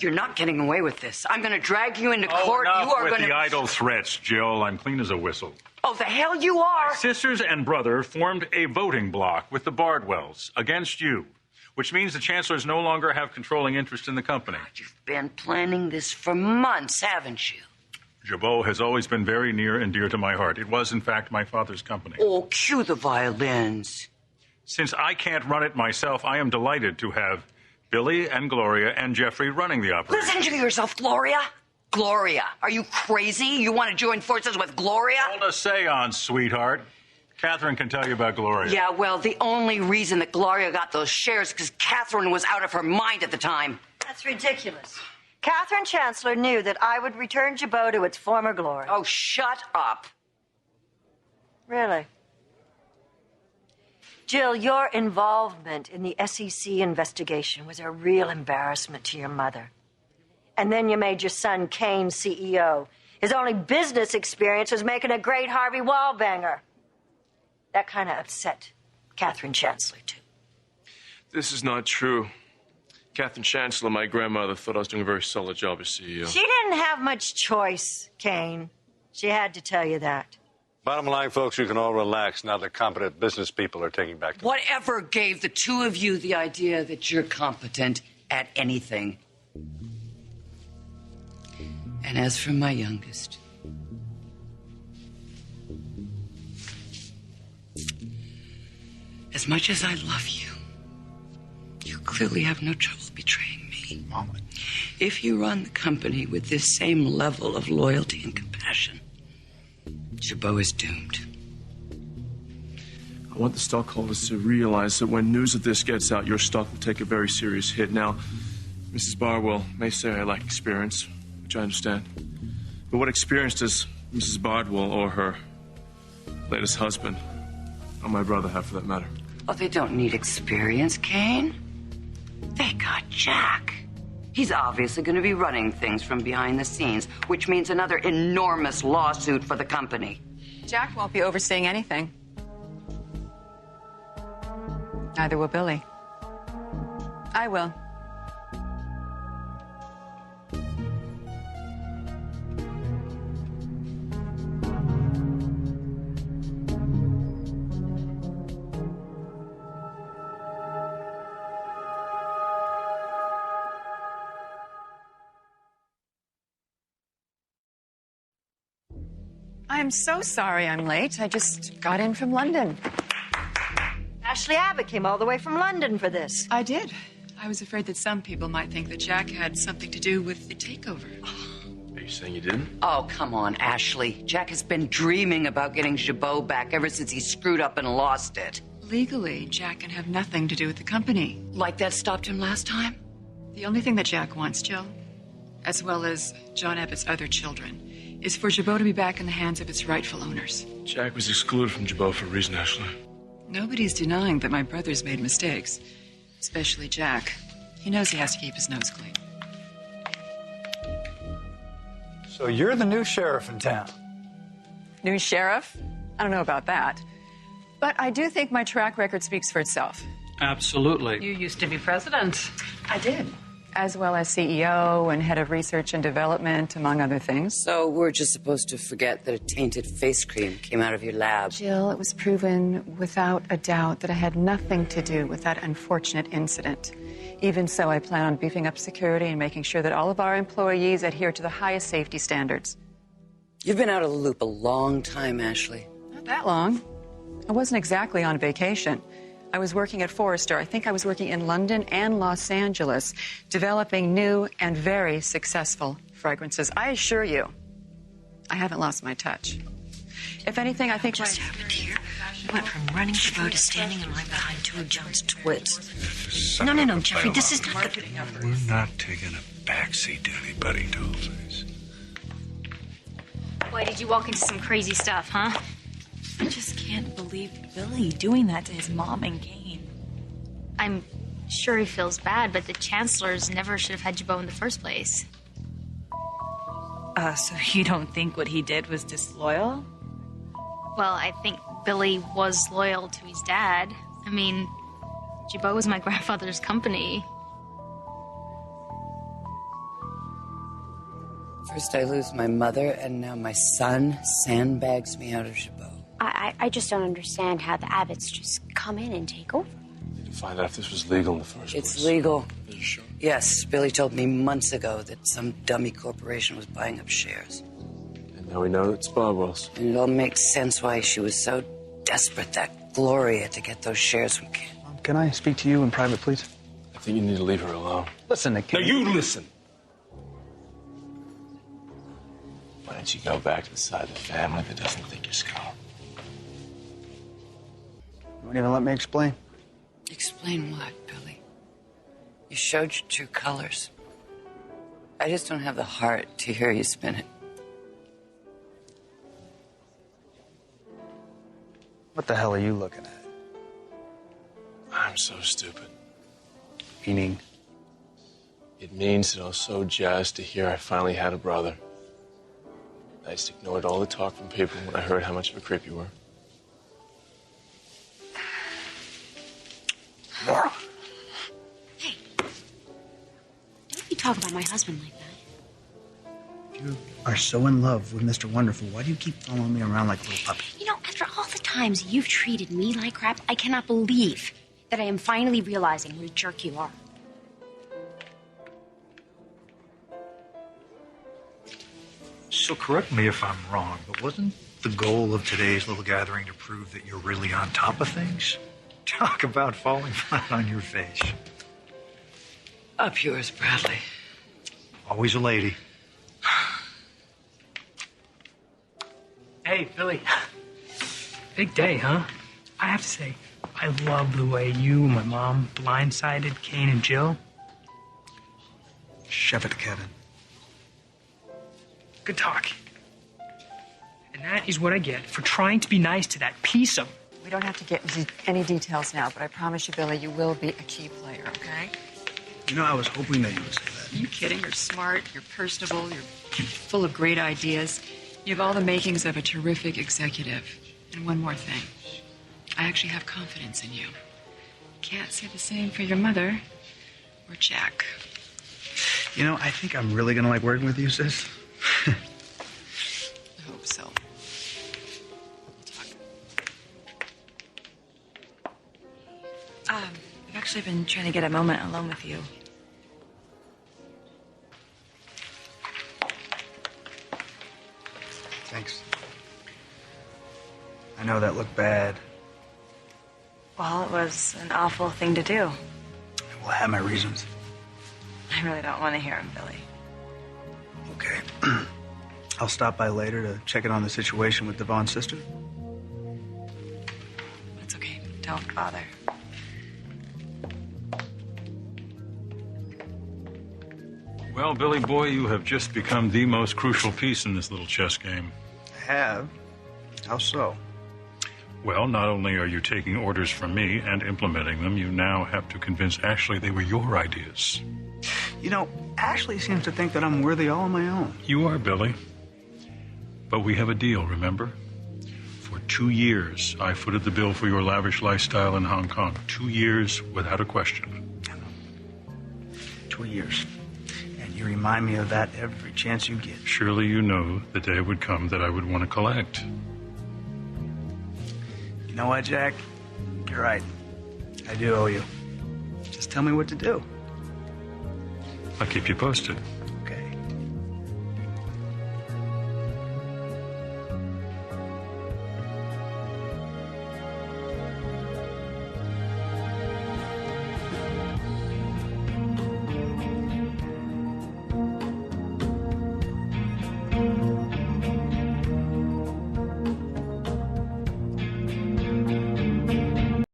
You're not getting away with this. I'm going to drag you into court. Enough You are with going to... the idle threats, Jill. I'm clean as a whistle. Oh, the hell you are! My sisters and brother formed a voting bloc with the Bardwells against you, which means the chancellors no longer have controlling interest in the company. You've been planning this for months, haven't you? Jabot has always been very near and dear to my heart. It was, in fact, my father's company. Oh, cue the violins. Since I can't run it myself, I am delighted to have Billy and Gloria and Jeffrey running the operation. Listen to yourself, Gloria. Gloria, are you crazy? You want to join forces with Gloria? Hold a seance, sweetheart. Catherine can tell you about Gloria. Yeah, well, the only reason that Gloria got those shares is because Catherine was out of her mind at the time. That's ridiculous. Catherine Chancellor knew that I would return Jabot to its former glory. Oh, shut up. Really? Jill, your involvement in the SEC investigation was a real embarrassment to your mother. And then you made your son Kane CEO. His only business experience was making a great Harvey Wallbanger. That kind of upset Catherine Chancellor, too. This is not true. Catherine Chancellor, my grandmother, thought I was doing a very solid job as CEO. She didn't have much choice, Kane. She had to tell you that. Bottom line, folks, you can all relax now that competent business people are taking back the... Whatever gave the two of you the idea that you're competent at anything? And as for my youngest, as much as I love you, you clearly have no trouble betraying me. Mama. If you run the company with this same level of loyalty and compassion, Jabot is doomed. I want the stockholders to realize that when news of this gets out, your stock will take a very serious hit. Now, Mrs. Bardwell may say I lack experience, which I understand. But what experience does Mrs. Bardwell or her latest husband, or my brother, have for that matter? Oh, they don't need experience, Kane. They got Jack. He's obviously going to be running things from behind the scenes, which means another enormous lawsuit for the company. Jack won't be overseeing anything. Neither will Billy. I will. I'm so sorry I'm late. I just got in from London. Ashley Abbott came all the way from London for this. I did. I was afraid that some people might think that Jack had something to do with the takeover. Are you saying you didn't? Oh, come on, Ashley. Jack has been dreaming about getting Jabot back ever since he screwed up and lost it. Legally, Jack can have nothing to do with the company. Like that stopped him last time? The only thing that Jack wants, Jill, as well as John Abbott's other children, is for Jabot to be back in the hands of its rightful owners. Jack was excluded from Jabot for a reason, Ashley. Nobody's denying that my brother's made mistakes, especially Jack. He knows he has to keep his nose clean. So you're the new sheriff in town. New sheriff? I don't know about that. But I do think my track record speaks for itself. Absolutely. You used to be president. I did. As well as CEO and head of research and development, among other things. So we're just supposed to forget that a tainted face cream came out of your lab. Jill, it was proven without a doubt that I had nothing to do with that unfortunate incident. Even so, I plan on beefing up security and making sure that all of our employees adhere to the highest safety standards. You've been out of the loop a long time, Ashley. Not that long. I wasn't exactly on vacation. I was working at Forrester. I think I was working in London and Los Angeles, developing new and very successful fragrances. I assure you, I haven't lost my touch. If anything, I think Just happened here. Went from running Jabot to standing in line behind two of John's twits. No, Jeffrey, this is not the... We're not taking a backseat to anybody, Dollface. Why did you walk into some crazy stuff, huh? I just can't believe Billy doing that to his mom and Kane. I'm sure he feels bad, but the chancellors never should have had Jabot in the first place. So you don't think what he did was disloyal? Well, I think Billy was loyal to his dad. I mean, Jabot was my grandfather's company. First I lose my mother, and now my son sandbags me out of Chabot. I just don't understand how the Abbotts just come in and take over. Need to find out if this was legal in the first place. It's legal. Are you sure? Yes, Billy told me months ago that some dummy corporation was buying up shares. And now we know it's Barbwell's. And it all makes sense why she was so desperate, that Gloria, to get those shares from Ken. Can I speak to you in private, please? I think you need to leave her alone. Listen to Ken. Now you listen. Why don't you go back to the side of the family that doesn't think you're scum? You won't even let me explain. Explain what, Billy? You showed your true colors. I just don't have the heart to hear you spin it. What the hell are you looking at? I'm so stupid. Meaning? It means that I was so jazzed to hear I finally had a brother. I just ignored all the talk from people when I heard how much of a creep you were. Hey, don't you talk about my husband like that. You are so in love with Mr. Wonderful. Why do you keep following me around like a little puppy? You know, after all the times you've treated me like crap, I cannot believe that I am finally realizing what a jerk you are. So correct me if I'm wrong, but wasn't the goal of today's little gathering to prove that you're really on top of things? Talk about falling flat on your face. Up yours, Bradley. Always a lady. Hey, Billy. Big day, huh? I have to say, I love the way you and my mom blindsided Kane and Jill. Shove it, Kevin. Good talk. And that is what I get for trying to be nice to that piece of... We don't have to get into any details now, but I promise you, Billy, you will be a key player, okay? You know, I was hoping that you would say that. Are you kidding? You're smart, you're personable, you're full of great ideas. You have all the makings of a terrific executive. And one more thing. I actually have confidence in you. Can't say the same for your mother or Jack. You know, I think I'm really going to like working with you, sis. I hope so. I've actually been trying to get a moment alone with you. Thanks. I know that looked bad. Well, it was an awful thing to do. Well, I have my reasons. I really don't want to hear him, Billy. Okay. I'll stop by later to check in on the situation with Devon's sister. It's okay. Don't bother. Well, Billy boy, you have just become the most crucial piece in this little chess game. I have. How so? Well, not only are you taking orders from me and implementing them, you now have to convince Ashley they were your ideas. You know, Ashley seems to think that I'm worthy all on my own. You are, Billy. But we have a deal, remember? For 2 years, I footed the bill for your lavish lifestyle in Hong Kong. 2 years without a question. 2 years. And you remind me of that every chance you get. Surely you know the day would come that I would want to collect. You know what, Jack? You're right. I do owe you. Just tell me what to do. I'll keep you posted.